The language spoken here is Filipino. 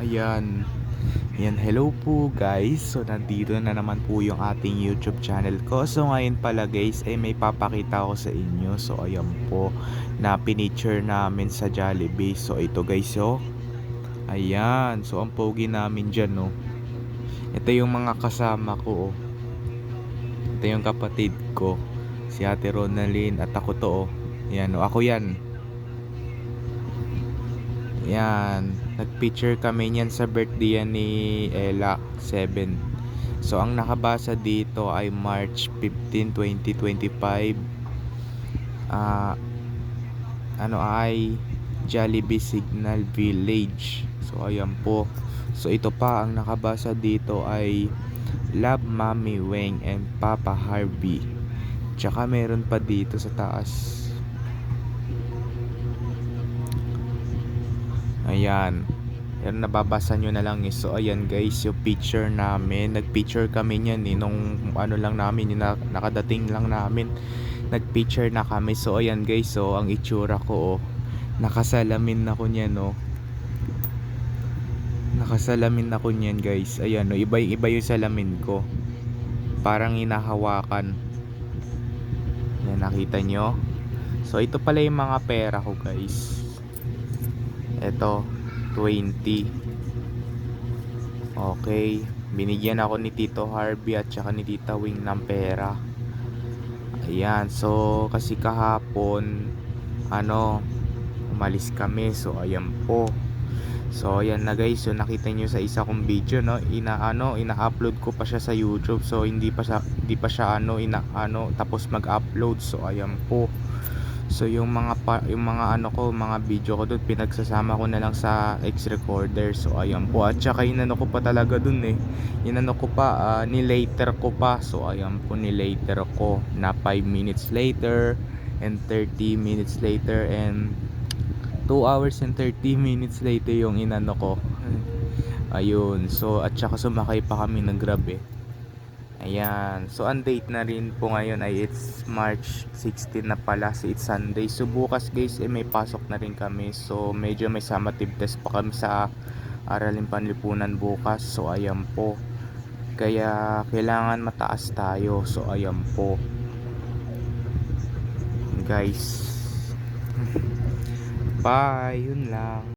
Ayan. Ayan, hello po guys. So nandito na naman po yung ating YouTube channel ko. So ngayon pala guys ay may papakita ko sa inyo. So ayan po na pinicture namin sa Jollibee. So ito guys oh. Ayan. So ang pogi namin dyan oh. Ito yung mga kasama ko oh. Ito yung kapatid ko. Si Ate Ronaldine at ako to oh. Ayan oh. Ako yan. Yan, nagpicture kami niyan sa birthday yan ni Ella 7. So ang nakabasa dito ay March 15, 2025. Ah, ano ay Jollibee Signal Village. So ayan po. So ito pa ang nakabasa dito ay Love Mommy Weng and Papa Harvey. Tsaka meron pa dito sa taas. Ayan. Yan, nababasa nyo na lang eh. So ayan guys, yung picture namin. Nagpicture kami niyan eh. Nung ano lang namin, yung nakadating lang namin. Nagpicture na kami. So ayan guys, so ang itsura ko oh. Nakasalamin ako niyan oh. Nakasalamin ako niyan guys. Ayan oh, iba yung salamin ko. Parang hinahawakan. Yan, nakita nyo. So ito pala yung mga pera ko guys. Ito 20. Okay, binigyan ako ni Tito Harvey at saka ni Tita Wing ng pera. Ayan, so kasi kahapon umalis kami. So ayan po. So ayan na guys, so nakita nyo sa isa kong video no, ina-upload ko pa siya sa YouTube. So hindi pa siya tapos mag-upload. So ayan po. So yung mga mga video ko doon pinagsasama ko na lang sa X recorder. So ayan po. At saka inano ko pa talaga doon eh. Inano ko pa ni later ko pa. So ayan po, ni later ko na 5 minutes later and 30 minutes later and 2 hours and 30 minutes later yung inano ko. Ayun. So at saka sumakay pa kami ng Grab eh. Ayan, so ang date na rin po ngayon ay it's March 16 na pala, so it's Sunday. So bukas guys may pasok na rin kami. So medyo may summative test pa kami sa Aralin Panlipunan bukas. So ayan po, kaya kailangan mataas tayo. So ayan po guys. Bye, yun lang.